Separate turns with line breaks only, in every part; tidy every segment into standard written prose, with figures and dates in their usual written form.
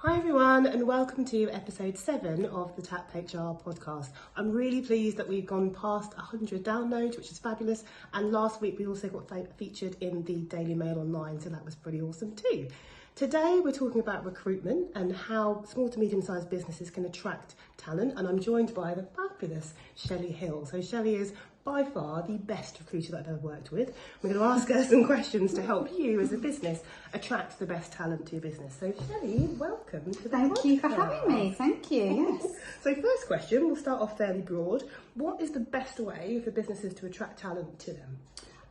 Hi everyone, and welcome to episode 7 of the Tap HR podcast. I'm really pleased that we've gone past 100 downloads, which is fabulous. And last week we also got featured in the Daily Mail Online, so that was pretty awesome too. Today we're talking about recruitment and how small to medium-sized businesses can attract talent. And I'm joined by the fabulous Shelley Hill. So Shelley is by far the best recruiter that I've ever worked with. We're going to ask her some questions to help you as a business attract the best talent to your business. So Shelley, welcome to the podcast.
Thank you for having me. Thank you. Yes.
So first question, we'll start off fairly broad. What is the best way for businesses to attract talent to them?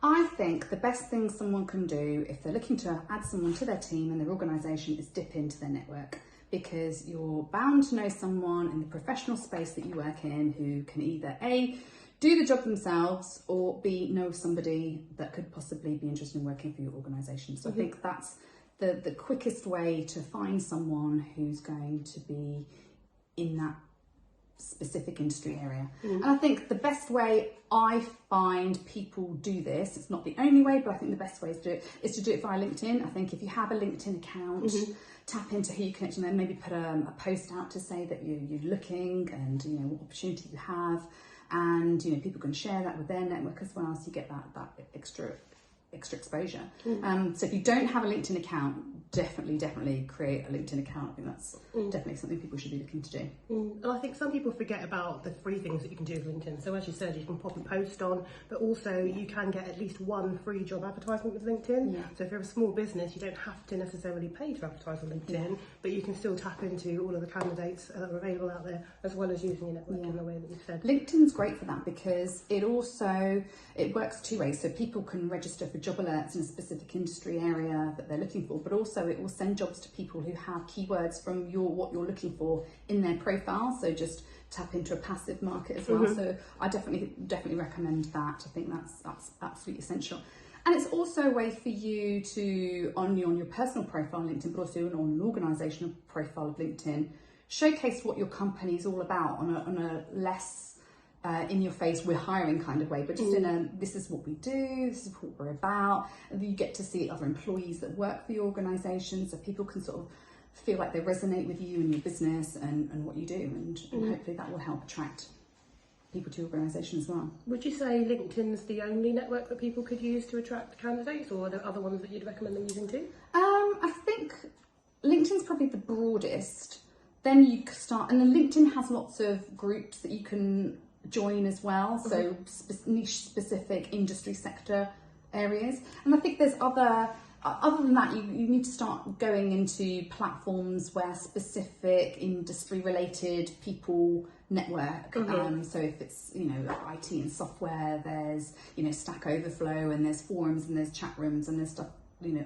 I think the best thing someone can do if they're looking to add someone to their team and their organisation is dip into their network, because you're bound to know someone in the professional space that you work in who can either A, do the job themselves, or B, know somebody that could possibly be interested in working for your organisation. So I think that's the quickest way to find someone who's going to be in that specific industry area. And I think the best way I find people do this, it's not the only way, but I think the best way to do it via LinkedIn. I think if you have a LinkedIn account, tap into who you connect and then maybe put a post out to say that you're looking and what opportunity you have, and people can share that with their network as well, so you get that extra exposure. So if you don't have a LinkedIn account, definitely create a LinkedIn account. I think that's definitely something people should be looking to do.
And I think some people forget about the free things that you can do with LinkedIn. So as you said, you can pop a post on, but also you can get at least one free job advertisement with LinkedIn. So if you're a small business, you don't have to necessarily pay to advertise on LinkedIn, but you can still tap into all of the candidates that are available out there, as well as using your network in the way that you've said.
LinkedIn's great for that because it works two ways. So people can register for job alerts in a specific industry area that they're looking for, but also it will send jobs to people who have keywords from what you're looking for in their profile. So just tap into a passive market as well. So I definitely recommend that. I think that's absolutely essential. And it's also a way for you to, on your personal profile on LinkedIn, but also on an organisational profile of LinkedIn, showcase what your company is all about on a less in your face, we're hiring kind of way, but just in a, this is what we do, this is what we're about. And you get to see other employees that work for your organisation, so people can sort of feel like they resonate with you and your business and what you do, and hopefully that will help attract people to your organisation as well.
Would you say LinkedIn's the only network that people could use to attract candidates, or are there other ones that you'd recommend them using too?
I think LinkedIn's probably the broadest. Then you start, and then LinkedIn has lots of groups that you can join as well, so niche specific industry sector areas. And I think there's other than that, you need to start going into platforms where specific industry related people network. So if it's IT and software, there's Stack Overflow, and there's forums, and there's chat rooms, and there's stuff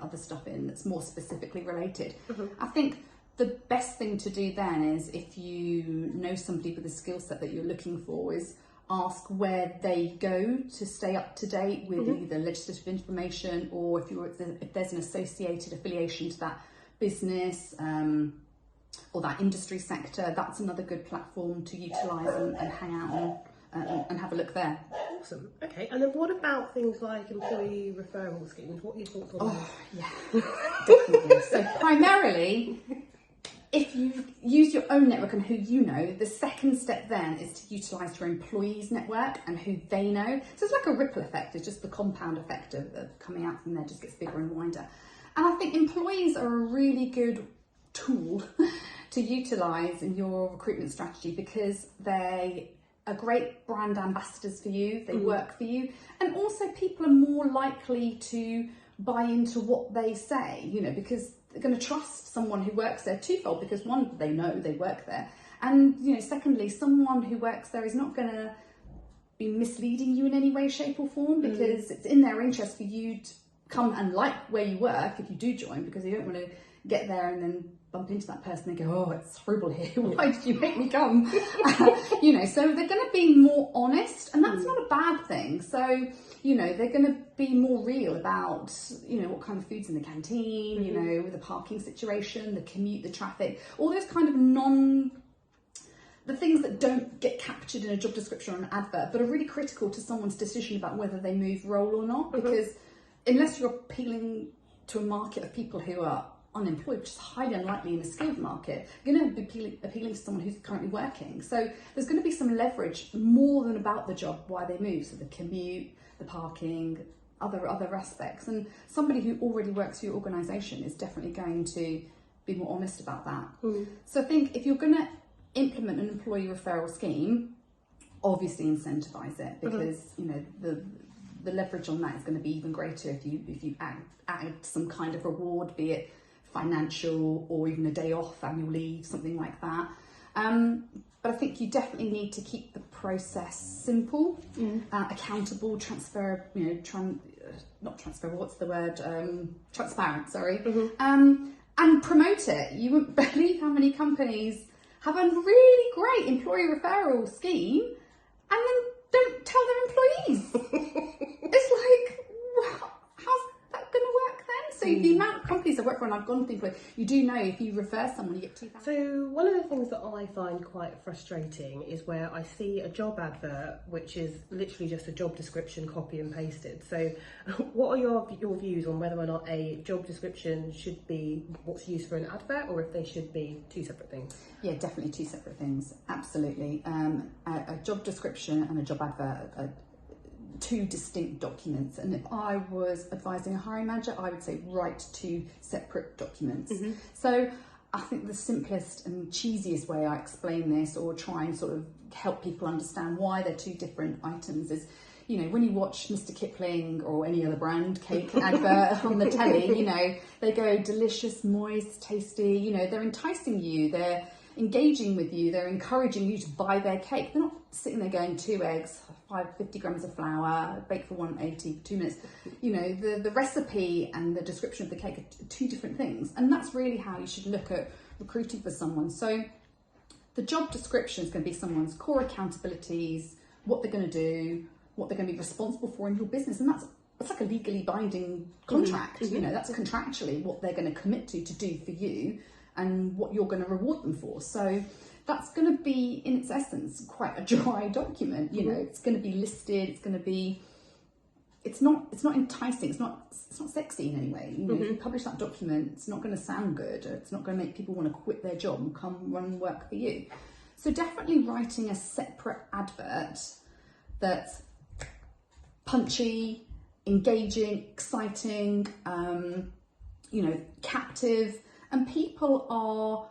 other stuff in that's more specifically related. I think the best thing to do then is, if you know somebody with a skill set that you're looking for, is ask where they go to stay up to date with either legislative information, or if there's an associated affiliation to that business or that industry sector. That's another good platform to utilise and hang out on and have a look there.
Awesome. Okay, and then what about things like employee referral schemes? What are your thoughts on that?
Yeah, definitely. So primarily, if you use your own network and who you know, the second step then is to utilise your employees' network and who they know. So it's like a ripple effect. It's just the compound effect of coming out from there just gets bigger and wider. And I think employees are a really good tool to utilise in your recruitment strategy, because they are great brand ambassadors for you. They work for you, and also people are more likely to buy into what they say, because they're going to trust someone who works there twofold, because one, they know they work there, and secondly, someone who works there is not going to be misleading you in any way, shape or form, because it's in their interest for you to come and like where you work if you do join, because you don't want to get there and then bump into that person and go, oh, it's horrible here, why did you make me come? So they're going to be more honest, and that's not a bad thing. So they're going to be more real about what kind of food's in the canteen, with the parking situation, the commute, the traffic, all those kind of the things that don't get captured in a job description or an advert, but are really critical to someone's decision about whether they move role or not. Because unless you're appealing to a market of people who are unemployed, which is highly unlikely in a skilled market. You're going to be appealing to someone who's currently working. So there's going to be some leverage more than about the job, why they move. So the commute, the parking, other aspects. And somebody who already works for your organisation is definitely going to be more honest about that. So I think if you're going to implement an employee referral scheme, obviously incentivise it, because you know the leverage on that is going to be even greater if you add some kind of reward, be it financial or even a day off, annual leave, something like that. But I think you definitely need to keep the process simple, accountable, transparent. Sorry, and promote it. You wouldn't believe how many companies have a really great employee referral scheme and then don't tell their employees. It's like, wow, how's that going to work then? So the amount of companies I work for, and I've gone through, but you do know if you refer someone, you get 2,000.
So one of the things that I find quite frustrating is where I see a job advert, which is literally just a job description copy and pasted. So what are your views on whether or not a job description should be what's used for an advert, or if they should be two separate things?
Yeah, definitely two separate things. Absolutely. A job description and a job advert are two distinct documents. And if I was advising a hiring manager, I would say write two separate documents. So I think the simplest and cheesiest way I explain this, or try and sort of help people understand why they're two different items, is, you know, when you watch Mr. Kipling or any other brand cake advert on the telly, you know, they go delicious, moist, tasty, you know, they're enticing you, they're engaging with you, they're encouraging you to buy their cake. They're not sitting there going 2 eggs, 50 grams of flour, bake for 180, 2 minutes. You know, the recipe and the description of the cake are two different things. And that's really how you should look at recruiting for someone. So the job description is going to be someone's core accountabilities, what they're going to do, what they're going to be responsible for in your business. And that's like a legally binding contract. You know, that's contractually what they're going to commit to do for you and what you're going to reward them for. So that's going to be, in its essence, quite a dry document. You know, it's going to be listed. It's going to be, it's not enticing. It's not sexy in any way. You know, if you publish that document, it's not going to sound good. It's not going to make people want to quit their job and come run and work for you. So definitely writing a separate advert that's punchy, engaging, exciting, you know, captive. And people are,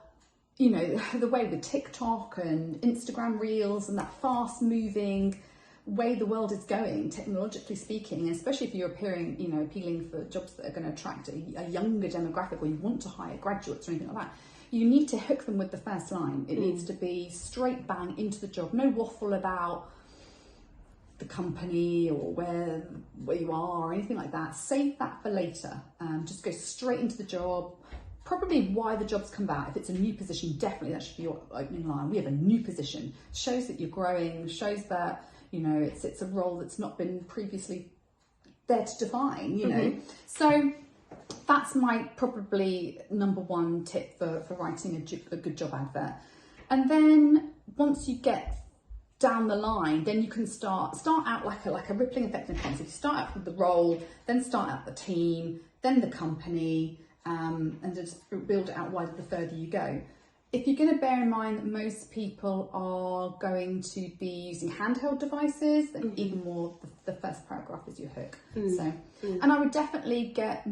you know, the way with TikTok and Instagram Reels and that fast moving way the world is going, technologically speaking, especially if you're appealing for jobs that are going to attract a younger demographic, or you want to hire graduates or anything like that, you need to hook them with the first line. It needs to be straight bang into the job, no waffle about the company or where you are or anything like that. Save that for later. Just go straight into the job. Probably why the job's come about. If it's a new position, definitely that should be your opening line. We have a new position. Shows that you're growing, shows that, you know, it's a role that's not been previously there to define, you know. So that's my probably number one tip for writing a good job advert. And then once you get down the line, then you can start out like a rippling effect in France. If you start out with the role, then start out the team, then the company, and just build it out wider the further you go. If you're going to bear in mind that most people are going to be using handheld devices, then even more, the first paragraph is your hook. And I would definitely get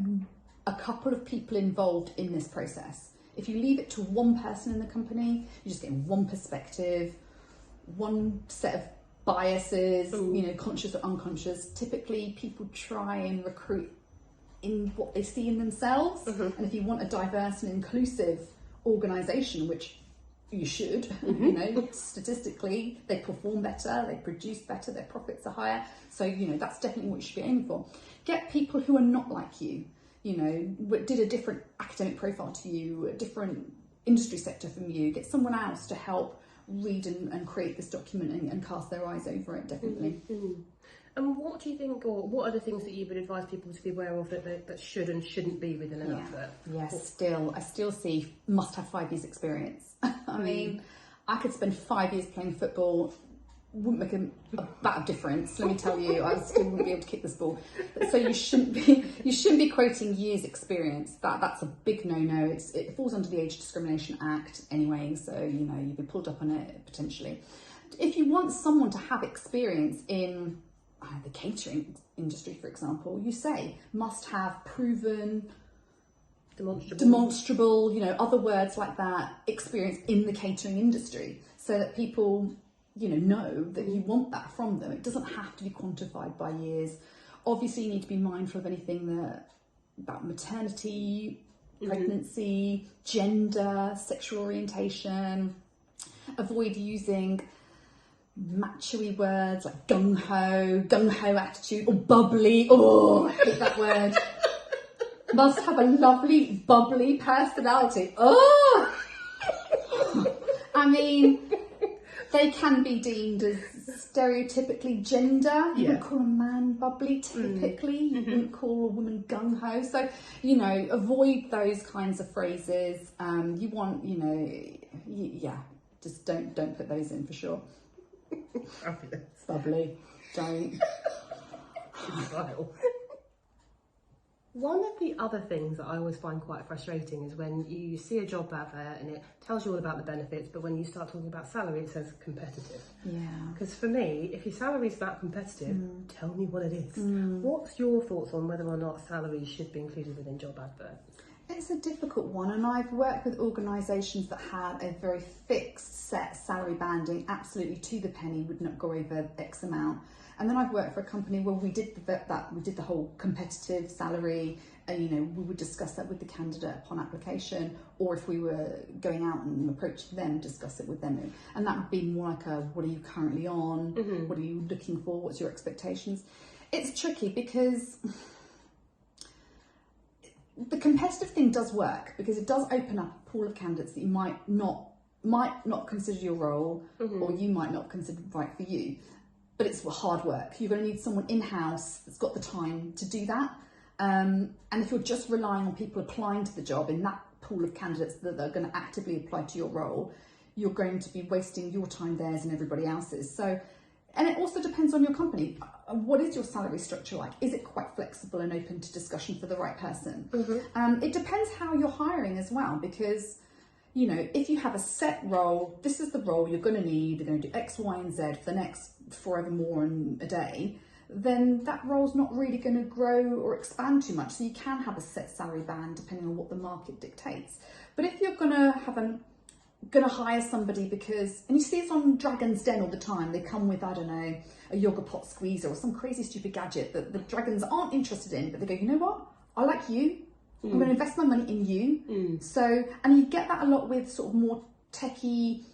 a couple of people involved in this process. If you leave it to one person in the company, you're just getting one perspective, one set of biases, you know, conscious or unconscious. Typically, people try and recruit in what they see in themselves. And if you want a diverse and inclusive organisation, which you should, you know, statistically, they perform better, they produce better, their profits are higher. So, you know, that's definitely what you should be aiming for. Get people who are not like you, you know, did a different academic profile to you, a different industry sector from you. Get someone else to help read and create this document and cast their eyes over it, definitely.
And what do you think, or what are the things that you would advise people to be aware of that should and shouldn't be within an advert?
Yes, I still see must have 5 years experience. I mean, I could spend 5 years playing football, wouldn't make a bat of difference. Let me tell you, I still wouldn't be able to kick this ball. So you shouldn't be quoting years experience. That's a big no-no. It falls under the Age Discrimination Act anyway, so you know you'd be pulled up on it potentially. If you want someone to have experience in the catering industry, for example, you say must have proven, demonstrable, you know, other words like that, experience in the catering industry, so that people, you know that you want that from them. It doesn't have to be quantified by years. Obviously, you need to be mindful of anything about maternity, pregnancy, gender, sexual orientation. Avoid using macho-y words like gung-ho attitude, or bubbly. Oh, I hate that word. Must have a lovely, bubbly personality. Oh! I mean, they can be deemed as stereotypically gender. You wouldn't call a man bubbly typically. You wouldn't call a woman gung-ho. So, you know, avoid those kinds of phrases. You want, you know, just don't put those in for sure.
Fabulous.
Bubbly. Don't.
One of the other things that I always find quite frustrating is when you see a job advert and it tells you all about the benefits, but when you start talking about salary, it says competitive.
Yeah.
Because for me, if your salary is that competitive, tell me what it is. What's your thoughts on whether or not salary should be included within job adverts?
It's a difficult one, and I've worked with organisations that had a very fixed set salary banding, absolutely to the penny, would not go over X amount. And then I've worked for a company where we did the whole competitive salary, and you know, we would discuss that with the candidate upon application, or if we were going out and approaching them, discuss it with them. And that would be more like what are you currently on? What are you looking for? What's your expectations? It's tricky because the competitive thing does work, because it does open up a pool of candidates that you might not consider your role, or you might not consider right for you. But it's hard work. You're going to need someone in-house that's got the time to do that. And if you're just relying on people applying to the job in that pool of candidates that are going to actively apply to your role, you're going to be wasting your time, theirs, and everybody else's. So, and it also depends on your company. What is your salary structure like? Is it quite flexible and open to discussion for the right person? It depends how you're hiring as well, because, you know, if you have a set role, this is the role you're going to need, they're going to do X, Y, and Z for the next forevermore and a day, then that role's not really going to grow or expand too much. So you can have a set salary band depending on what the market dictates. But if you're going to hire somebody because, and you see this on Dragon's Den all the time, they come with, I don't know, a yoga pot squeezer or some crazy stupid gadget that the dragons aren't interested in, but they go, you know what, I like you, I'm going to invest my money in you. So, and you get that a lot with sort of more techie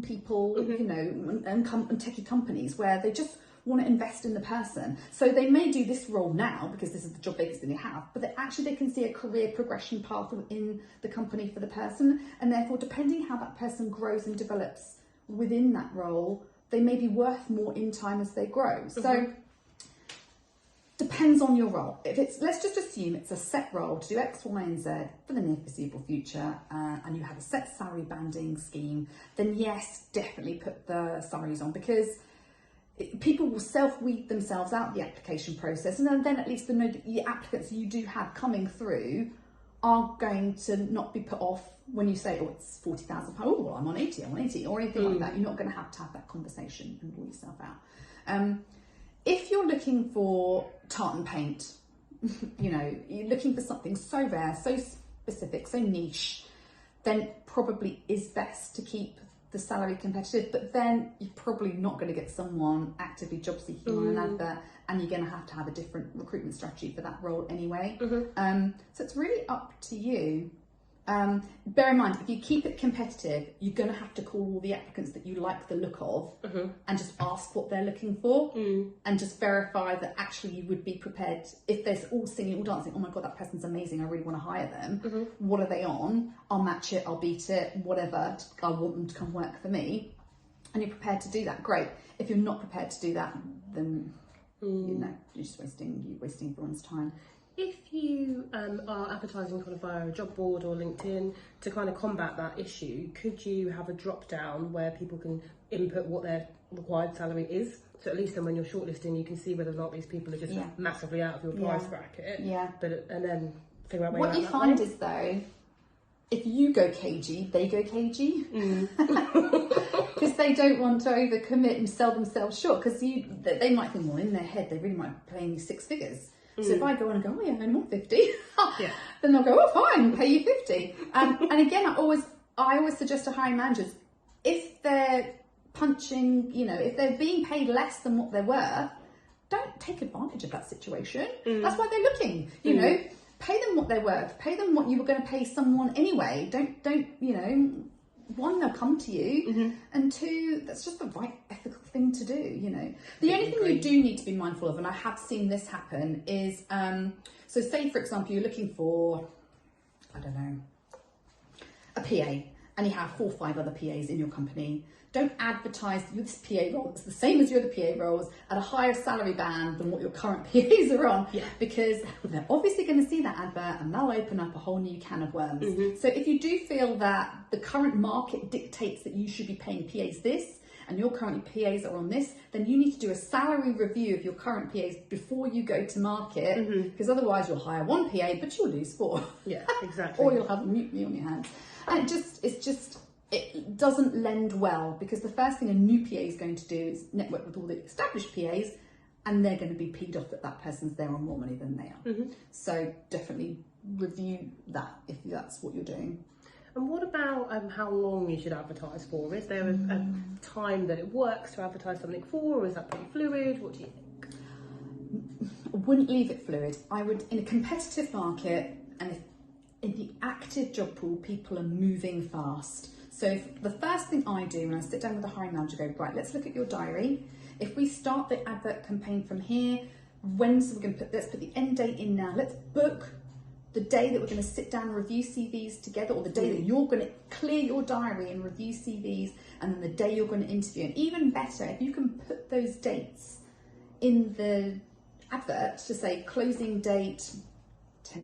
people, you know, and techie companies, where they just want to invest in the person. So they may do this role now because this is the job vacancy they have, but they can see a career progression path within the company for the person, and therefore, depending how that person grows and develops within that role, they may be worth more in time as they grow. So depends on your role. If it's, let's just assume it's a set role to do X, Y, and Z for the near foreseeable future, and you have a set salary banding scheme, then yes, definitely put the salaries on, because people will self-weed themselves out the application process, and then at least the applicants you do have coming through are going to not be put off when you say, oh, it's £40,000. Oh, well, I'm on 80, or anything like that. You're not going to have that conversation and rule yourself out. If you're looking for tartan paint, you know, you're looking for something so rare, so specific, so niche, then probably is best to keep the salary competitive, but then you're probably not going to get someone actively job seeking on an advert, and you're going to have a different recruitment strategy for that role anyway. So it's really up to you. Bear in mind, if you keep it competitive, you're going to have to call all the applicants that you like the look of and just ask what they're looking for, and just verify that actually you would be prepared. If there's all singing, all dancing, oh my God, that person's amazing, I really want to hire them. What are they on? I'll match it, I'll beat it, whatever. I want them to come work for me. And you're prepared to do that, great. If you're not prepared to do that, then you know, you're just wasting everyone's time.
If you are advertising kind of via a job board or LinkedIn, to kind of combat that issue, could you have a drop down where people can input what their required salary is? So at least then when you're shortlisting, you can see whether or not these people are just massively out of your price bracket. Yeah. And then figure out where
what you find is though, if you go cagey, they go cagey. Because they don't want to overcommit and sell themselves short. Because they might think, well, in their head, they really might be paying you 6 figures. So if I go on and go, oh yeah, I want 50, then they'll go, oh fine, pay you 50. And again, I always suggest to hiring managers, if they're punching, if they're being paid less than what they're worth, don't take advantage of that situation. That's why they're looking, you know, pay them what they're worth, pay them what you were going to pay someone anyway. Don't, one, they'll come to you, and two, that's just the right ethical thing to do, The only thing you do need to be mindful of, and I have seen this happen, is, so say for example, you're looking for, I don't know, a PA, and you have 4 or 5 other PAs in your company. Don't advertise this PA role, it's the same as your other PA roles, at a higher salary band than what your current PAs are on, because they're obviously going to see that advert and they'll open up a whole new can of worms. So if you do feel that the current market dictates that you should be paying PAs this, and your current PAs are on this, then you need to do a salary review of your current PAs before you go to market, because otherwise you'll hire 1 PA, but you'll lose 4.
Yeah, exactly.
Or you'll have a mutiny on your hands. And it doesn't lend well, because the first thing a new PA is going to do is network with all the established PAs, and they're going to be peed off that that person's there on more money than they are. So definitely review that if that's what you're doing.
And what about how long you should advertise for? Is there a time that it works to advertise something for, or is that pretty fluid? What do you think?
I wouldn't leave it fluid. I would, in a competitive market, and if in the active job pool, people are moving fast. So the first thing I do when I sit down with the hiring manager, go, right, let's look at your diary. If we start the advert campaign from here, let's put the end date in now. Let's book the day that we're going to sit down and review CVs together, or the day that you're going to clear your diary and review CVs, and then the day you're going to interview. And even better, if you can put those dates in the advert to say closing date